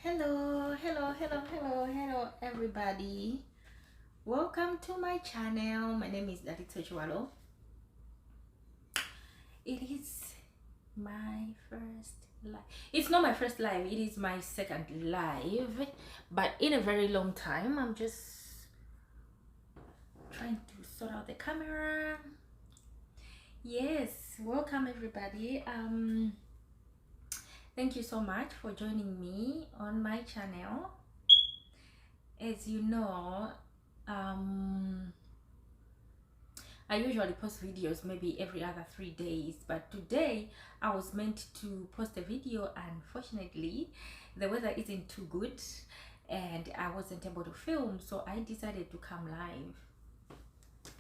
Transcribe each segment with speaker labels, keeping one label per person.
Speaker 1: Hello, everybody. Welcome to my channel. My name is Daddy Tochwalo. It is my first live. It's not my first live, it is my second live, but in a very long time. I'm just trying to sort out the camera. Yes, welcome everybody. Thank you so much for joining me on my channel. As you know, I usually post videos maybe every other 3 days, but today I was meant to post a video. Unfortunately, the weather isn't too good and I wasn't able to film, so I decided to come live.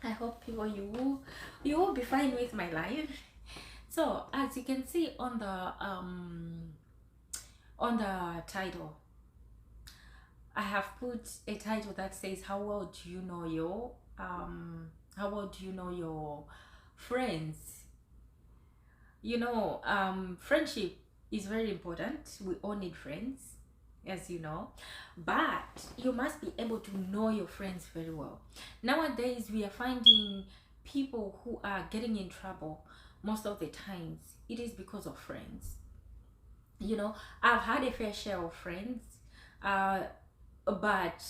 Speaker 1: I hope people you will be fine with my live. So as you can see on the title, I have put a title that says how well do you know your friends. Friendship is very important. We all need friends, as you know, but you must be able to know your friends very well. Nowadays we are finding people who are getting in trouble. Most of the times it is because of friends. I've had a fair share of friends, but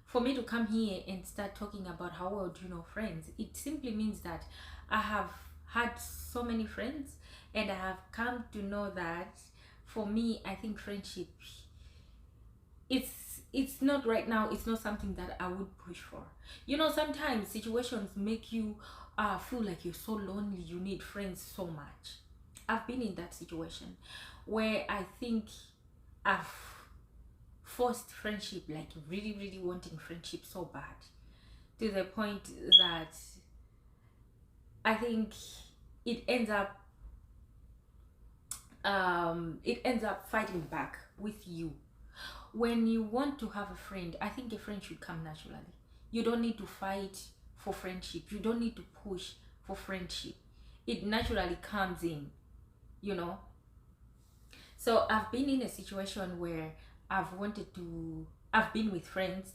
Speaker 1: for me to come here and start talking about how well do you know friends, it simply means that I have had so many friends and I have come to know that for me, I think friendship, it's not right now, it's not something that I would push for. Sometimes situations make you feel like you're so lonely, you need friends so much. I've been in that situation where I think I've forced friendship, like really wanting friendship so bad, to the point that I think it ends up fighting back with you. When you want to have a friend, I think a friend should come naturally. You don't need to fight for friendship, you don't need to push for friendship. It naturally comes in. So I've been in a situation where I've been with friends,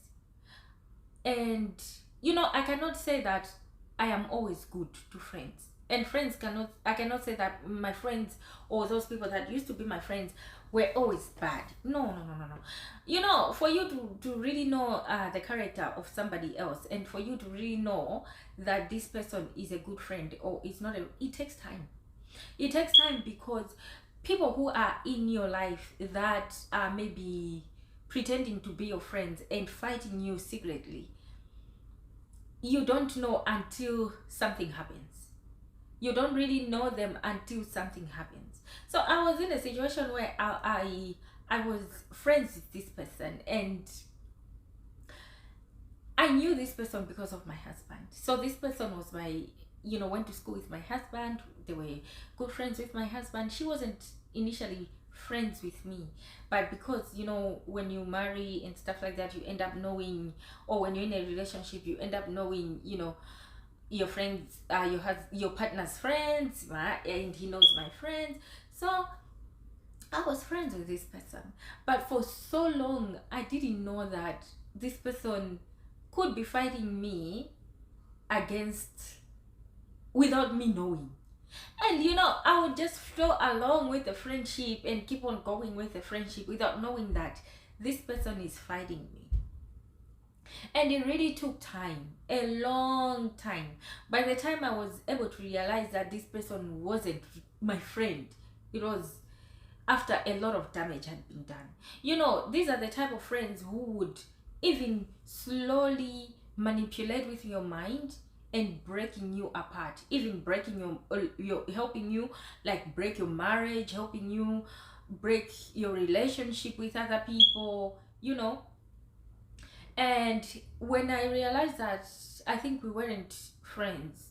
Speaker 1: and I cannot say that I am always good to friends, and I cannot say that my friends or those people that used to be my friends were always bad. No. For you to really know the character of somebody else, and for you to really know that this person is a good friend or is not, it takes time. It takes time, because people who are in your life that are maybe pretending to be your friends and fighting you secretly, you don't know until something happens. You don't really know them until something happens. So I was in a situation where I was friends with this person, and I knew this person because of my husband. So this person was went to school with my husband. They were good friends with my husband. She wasn't initially friends with me, but because when you marry and stuff like that, you end up knowing, or when you're in a relationship, you end up knowing your friends, your partner's friends, right? And he knows my friends. So I was friends with this person, but for so long I didn't know that this person could be fighting me against, without me knowing. And I would just flow along with the friendship and keep on going with the friendship without knowing that this person is fighting me. And it really took time, a long time. By the time I was able to realize that this person wasn't my friend, it was after a lot of damage had been done. These are the type of friends who would even slowly manipulate with your mind and breaking you apart, even breaking your helping you like break your marriage, helping you break your relationship with other people. And when I realized that I think we weren't friends,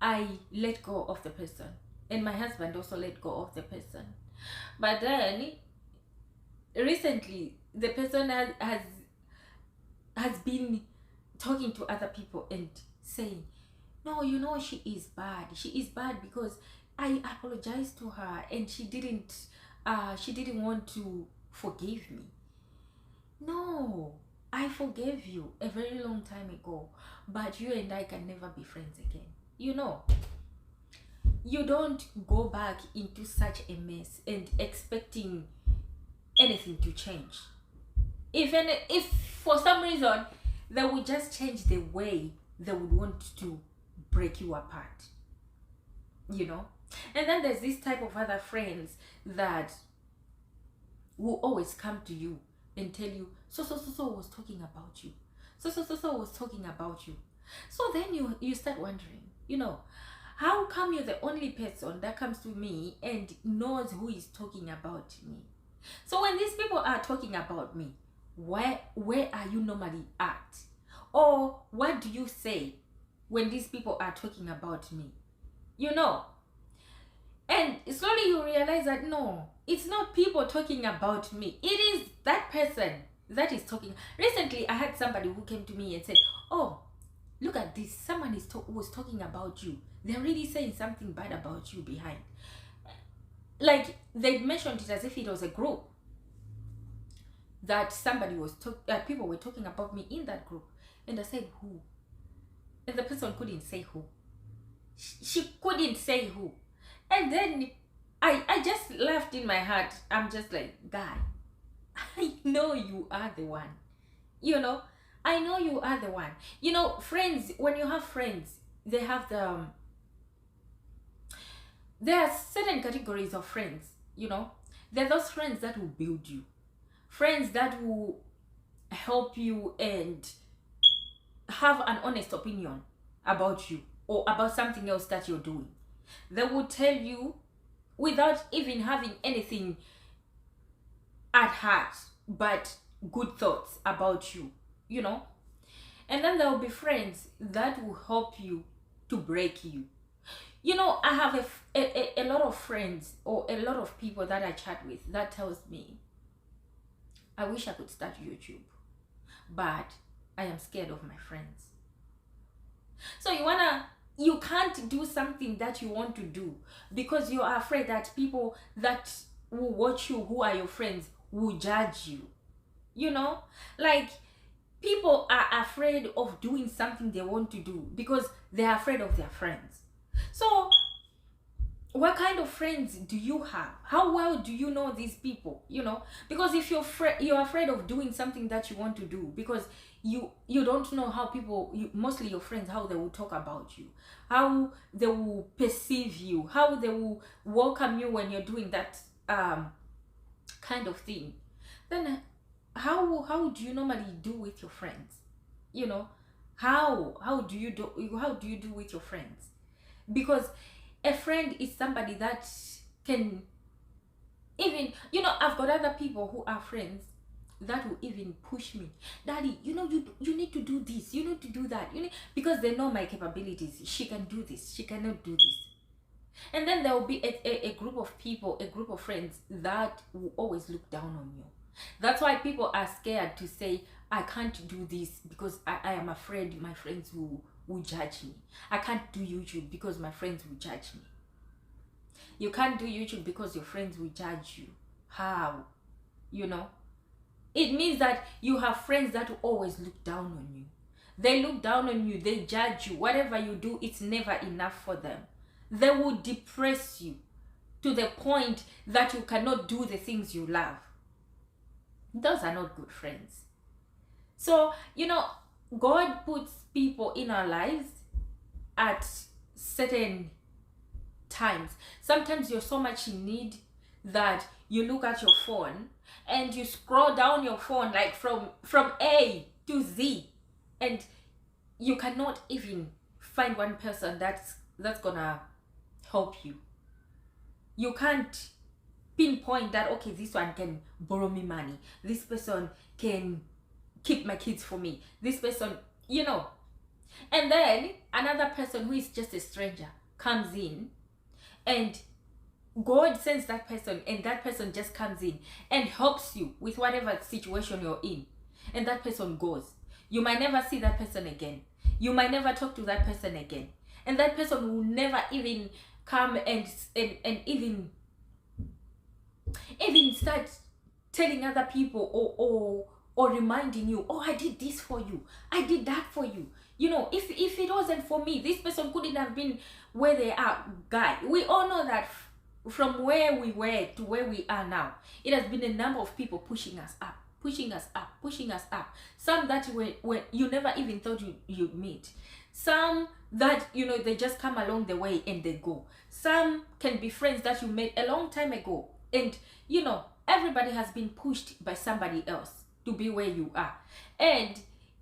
Speaker 1: I let go of the person, and my husband also let go of the person. But then recently the person has been talking to other people and saying, no, she is bad because I apologized to her and she didn't want to forgive me. No, I forgave you a very long time ago, but you and I can never be friends again. You know, you don't go back into such a mess and expecting anything to change. Even if for some reason they would just change the way they would want to break you apart, you know. And then there's this type of other friends that will always come to you and tell you, so was talking about you, so was talking about you. So then you start wondering, you know, how come you're the only person that comes to me and knows who is talking about me? So when these people are talking about me, where are you normally at? Or what do you say when these people are talking about me? You know, and slowly you realize that no, it's not people talking about me. It is that person that is talking. Recently, I had somebody who came to me and said, oh, look at this. Someone was talking about you. They're really saying something bad about you behind. Like, they mentioned it as if it was a group. That somebody was people were talking about me in that group. And I said, who? And the person couldn't say who. She couldn't say who. And then I just laughed in my heart. I'm just like, guy, I know you are the one. You know, I know you are the one. You know, friends, when you have friends, they have there are certain categories of friends, you know. There are those friends that will build you. Friends that will help you and have an honest opinion about you or about something else that you're doing. They will tell you without even having anything at heart but good thoughts about you, you know. And then there will be friends that will help you to break you. You know, I have a lot of friends or a lot of people that I chat with that tells me, I wish I could start YouTube, but I am scared of my friends. So you can't do something that you want to do because you are afraid that people that will watch you, who are your friends, will judge you. You know, like, people are afraid of doing something they want to do because they're afraid of their friends. So what kind of friends do you have? How well do you know these people? You know, because if you're afraid of doing something that you want to do because you don't know how people, mostly your friends, how they will talk about you, how they will perceive you, how they will welcome you when you're doing that kind of thing, then how do you normally do with your friends? You know, how do you do with your friends? Because a friend is somebody that can even, you know, I've got other people who are friends that will even push me. Daddy, you know, you need to do this, you need to do that, because they know my capabilities. She can do this, she cannot do this. And then there will be a group of people, a group of friends that will always look down on you. That's why people are scared to say, I can't do this because I am afraid my friends will judge me. I can't do YouTube because my friends will judge me. You can't do YouTube because your friends will judge you. How? You know? It means that you have friends that will always look down on you. They look down on you, they judge you. Whatever you do, it's never enough for them. They will depress you to the point that you cannot do the things you love. Those are not good friends. So, you know, God puts people in our lives at certain times. Sometimes you're so much in need that you look at your phone and you scroll down your phone like from A to Z, and you cannot even find one person that's gonna help you. You can't pinpoint that, okay, this one can borrow me money, this person can keep my kids for me, this person, you know. And then another person who is just a stranger comes in, and God sends that person, and that person just comes in and helps you with whatever situation you're in. And that person goes. You might never see that person again. You might never talk to that person again. And that person will never even come and even start telling other people, or reminding you, oh, I did this for you, I did that for you. You know, if it wasn't for me, this person couldn't have been where they are. Guy, we all know that from where we were to where we are now, it has been a number of people pushing us up, pushing us up, pushing us up. Some that were you never even thought you'd meet. Some that, you know, they just come along the way and they go. Some can be friends that you met a long time ago. And, you know, everybody has been pushed by somebody else to be where you are. And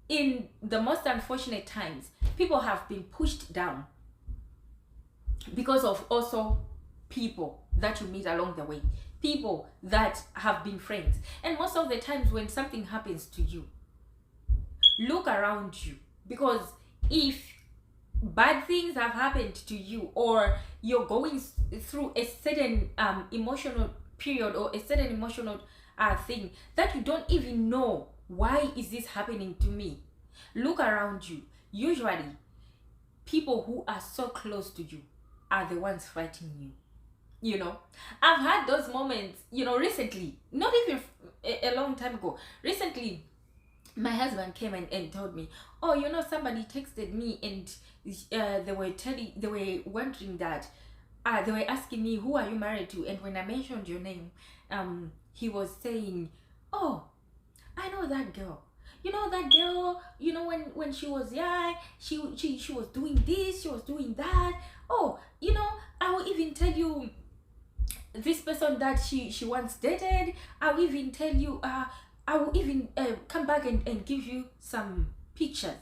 Speaker 1: in the most unfortunate times, people have been pushed down because of also people that you meet along the way, people that have been friends. And most of the times when something happens to you, look around you, because if bad things have happened to you, or you're going through a certain emotional period, or a certain emotional thing that you don't even know, why is this happening to me? Look around you. Usually people who are so close to you are the ones fighting you. You know, I've had those moments, you know, recently, not even a long time ago. Recently, my husband came and told me, oh, you know, somebody texted me, and they were wondering that, they were asking me, who are you married to? And when I mentioned your name, he was saying, oh, I know that girl. You know that girl, you know, when she was young, she was doing this, she was doing that. Oh, you know, I will even tell you this person that she once dated. I will even tell you, I will even come back and give you some pictures.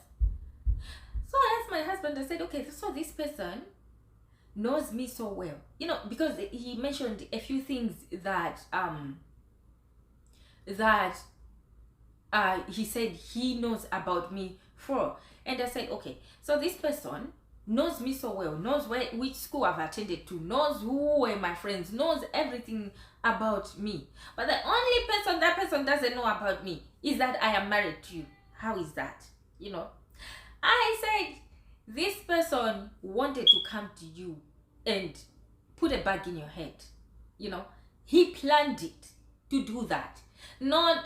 Speaker 1: So I asked my husband, I said, okay, so this person knows me so well, you know, because he mentioned a few things that he said he knows about me for. And I said, okay, so this person knows me so well, knows which school I've attended to, knows who were my friends, knows everything about me. But the only person that person doesn't know about me is that I am married to you. How is that? You know, I said, this person wanted to come to you and put a bug in your head. You know, he planned it to do that. Not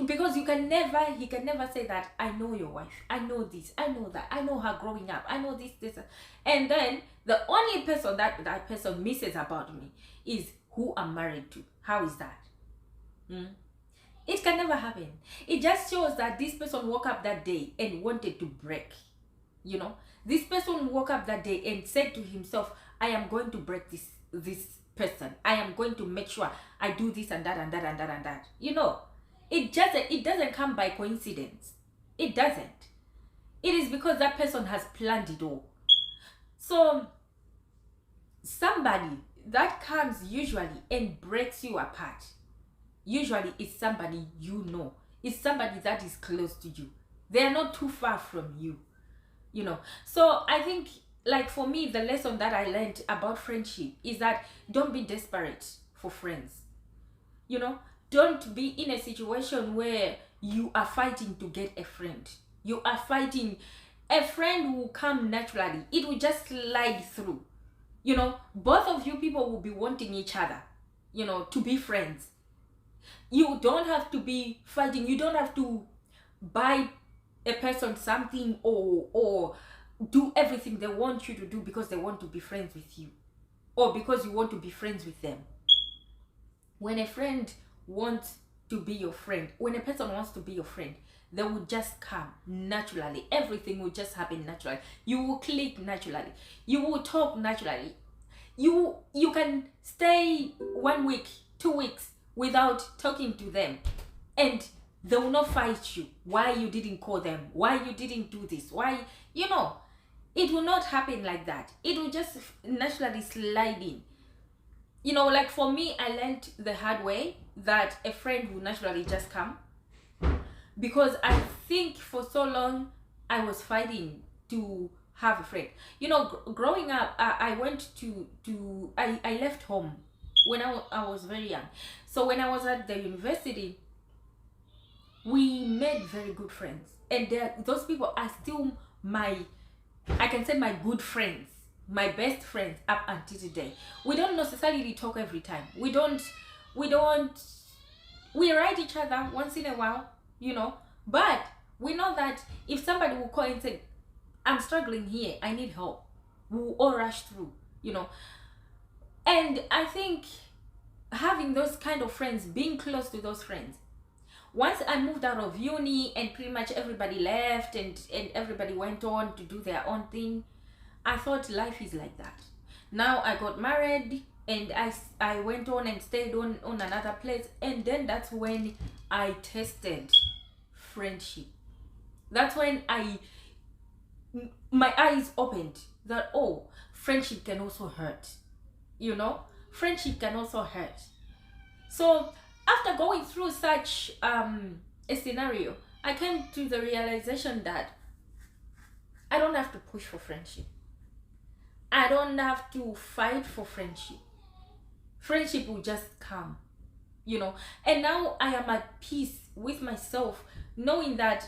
Speaker 1: because he can never say that, I know your wife, I know this, I know that, I know her growing up, I know this, and then the only person that person misses about me is who I'm married to. How is that? It can never happen. It just shows that this person woke up that day and wanted to break. You know, this person woke up that day and said to himself, I am going to break this person. I am going to make sure I do this and that and that and that and that. You know, it doesn't come by coincidence. It doesn't. It is because that person has planned it all. So somebody that comes usually and breaks you apart, usually it's somebody you know. It's somebody that is close to you. They are not too far from you. You know. So I think, like, for me, the lesson that I learned about friendship is that don't be desperate for friends. You know, don't be in a situation where you are fighting to get a friend. You are fighting. A friend will come naturally. It will just slide through. You know, both of you people will be wanting each other, you know, to be friends. You don't have to be fighting. You don't have to buy a person something or do everything they want you to do because they want to be friends with you, or because you want to be friends with them. When a friend wants to be your friend, when a person wants to be your friend, they will just come naturally. Everything will just happen naturally. You will click naturally. You will talk naturally. You can stay 1 week, 2 weeks without talking to them, and they will not fight you. Why you didn't call them? Why you didn't do this? Why, you know, it will not happen like that. It will just naturally slide in. You know, like for me, I learned the hard way that a friend will naturally just come, because I think for so long I was fighting to have a friend. You know, growing up, I went I left home when I was very young. So when I was at the university, we made very good friends, and those people are still I can say my good friends, my best friends up until today. We don't necessarily talk every time. We don't We write each other once in a while, you know, but we know that if somebody will call and say, I'm struggling here, I need help, we'll all rush through, you know. And I think having those kind of friends, being close to those friends, once I moved out of uni and pretty much everybody left and everybody went on to do their own thing, I thought life is like that. Now I got married and I went on and stayed on another place, and then that's when I tested friendship. That's when my eyes opened that, oh, friendship can also hurt, you know. Friendship can also hurt. So after going through such a scenario, I came to the realization that I don't have to push for friendship. I don't have to fight for friendship. Friendship will just come, you know. And now I am at peace with myself, knowing that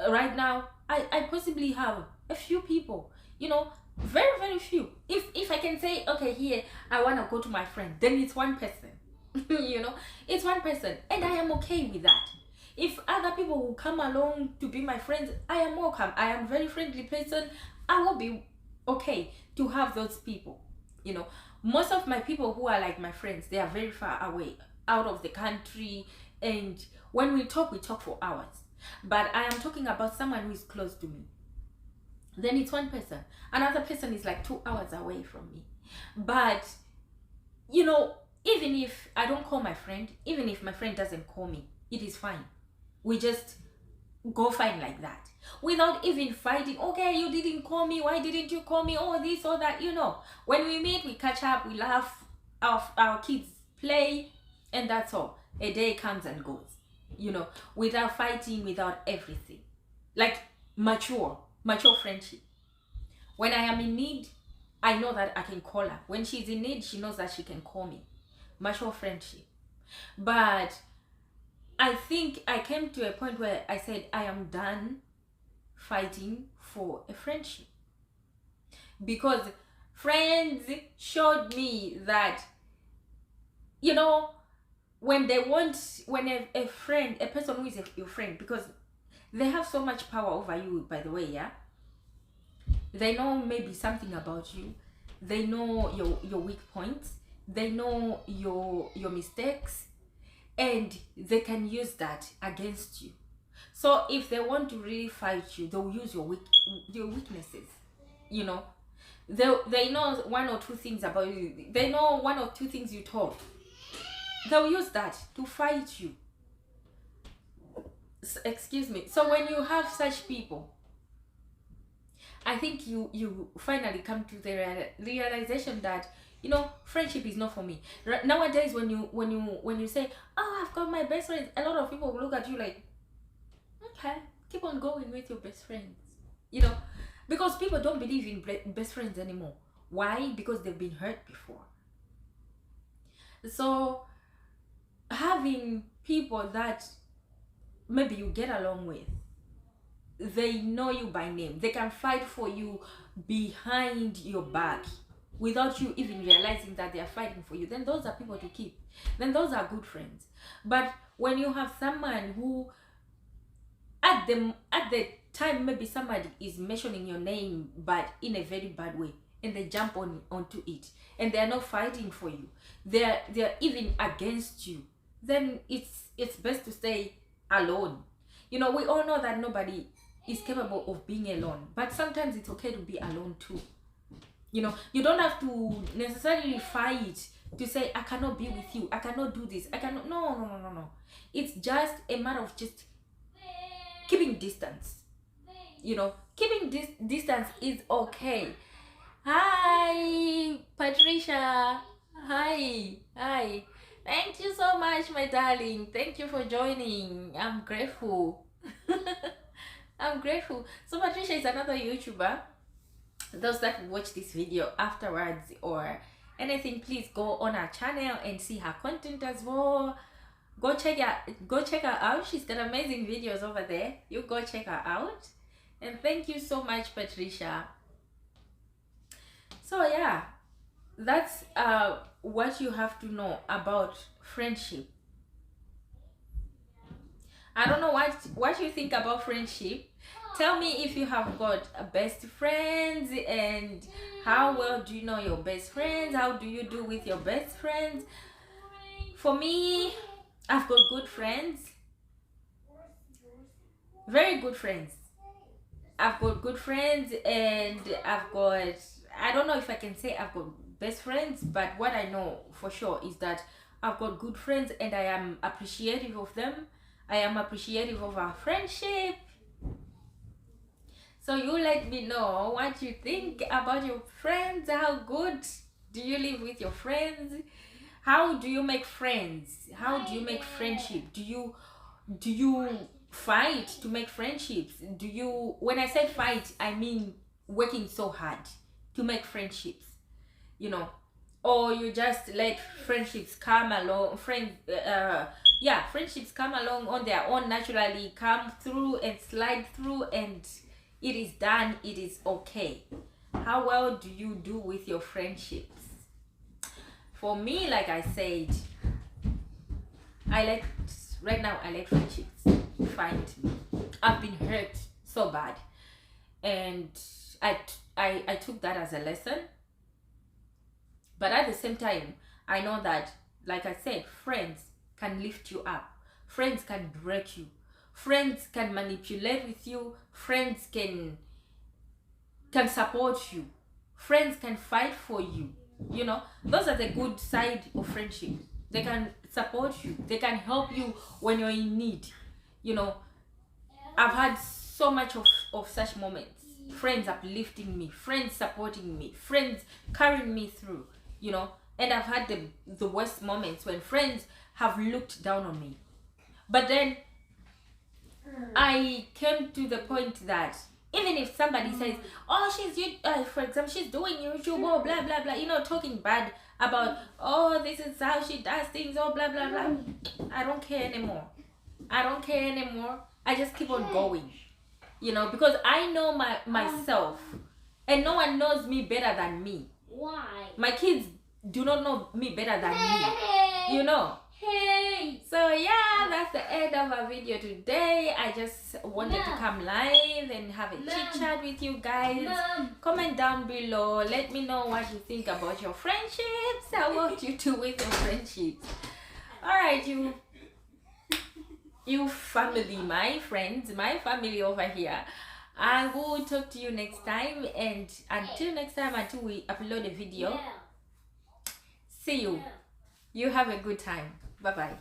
Speaker 1: right now I possibly have a few people, you know, very, very few. If I can say, okay, here, I want to go to my friend, then it's one person. You know, it's one person, and I am okay with that. If other people will come along to be my friends, I am welcome. I am a very friendly person. I will be okay to have those people, you know. Most of my people who are like my friends, they are very far away, out of the country, and when we talk for hours. But I am talking about someone who is close to me, then it's one person. Another person is like 2 hours away from me. But you know, even if I don't call my friend, even if my friend doesn't call me, it is fine. We just go fine like that, without even fighting. Okay, you didn't call me, why didn't you call me, oh this or that, you know. When we meet, we catch up, we laugh, our kids play, and that's all. A day comes and goes, you know, without fighting, without everything. Like mature friendship. When I am in need, I know that I can call her. When she's in need, she knows that she can call me. Mature friendship. But I think I came to a point where I said I am done fighting for a friendship, because friends showed me that, you know, when a person who is your friend, because they have so much power over you, by the way, yeah. They know maybe something about you. They know your weak points. They know your mistakes, and they can use that against you. So if they want to really fight you, they'll use your weaknesses, you know. They know one or two things about you. They know one or two things you told. They'll use that to fight you. Excuse me. So when you have such people, I think you finally come to the realization that, you know, friendship is not for me. Nowadays, when you say, oh, I've got my best friend, a lot of people will look at you like, okay, keep on going with your best friends, you know, because people don't believe in best friends anymore. Why? Because they've been hurt before. So having people that maybe you get along with, they know you by name, they can fight for you behind your back without you even realizing that they are fighting for you, then those are people to keep. Then those are good friends. But when you have someone who at the time maybe somebody is mentioning your name but in a very bad way, and they jump onto it, and they are not fighting for you, they're even against you, then it's best to stay alone. You know, we all know that nobody is capable of being alone, but sometimes it's okay to be alone too. You know, you don't have to necessarily fight to say, I cannot be with you, I cannot do this, I cannot. No. It's just a matter of just keeping distance. You know, keeping this distance is okay. Hi, Patricia. Hi. Thank you so much, my darling. Thank you for joining. I'm grateful. I'm grateful. So Patricia is another YouTuber. Those that watch this video afterwards or anything, please go on our channel and see her content as well. Go check her out. She's got amazing videos over there. You go check her out. And thank you so much, Patricia. So yeah, that's what you have to know about friendship. I don't know what you think about friendship. Tell me if you have got best friends, and how well do you know your best friends? How do you do with your best friends? For me, I've got good friends, very good friends. I've got good friends, and I've got, I don't know if I can say I've got best friends, but what I know for sure is that I've got good friends and I am appreciative of them. I am appreciative of our friendship. So you let me know what you think about your friends. How good do you live with your friends? How do you make friends? How do you make friendship? Do you fight to make friendships? Do you, when I say fight, I mean working so hard to make friendships, you know, or you just let friendships come along, friendships come along on their own, naturally come through and slide through, and it is done, it is okay. How well do you do with your friendships? For me, like I said, right now I let friendships find me. I've been hurt so bad, and I took that as a lesson. But at the same time, I know that, like I said, friends can lift you up, friends can break you, friends can manipulate with you, friends can support you, friends can fight for you. You know, those are the good side of friendship. They can support you, they can help you when you're in need. You know, I've had so much of such moments. Friends uplifting me, friends supporting me, friends carrying me through, you know. And I've had the worst moments when friends have looked down on me. But then I came to the point that even if somebody says, oh, for example, she's doing YouTube, oh, blah, blah, blah, you know, talking bad about, oh, this is how she does things, oh, blah, blah, blah. I don't care anymore. I just keep on going, you know, because I know myself, and no one knows me better than me.
Speaker 2: Why?
Speaker 1: My kids do not know me better than me, you know. So yeah, that's the end of our video today. I just wanted to come live and have a chit chat with you guys. Comment down below, let me know what you think about your friendships, how what you do with your friendships. Alright, you family, my friends, my family over here, I will talk to you next time, and until next time, until we upload a video, see you. You have a good time. Bye bye.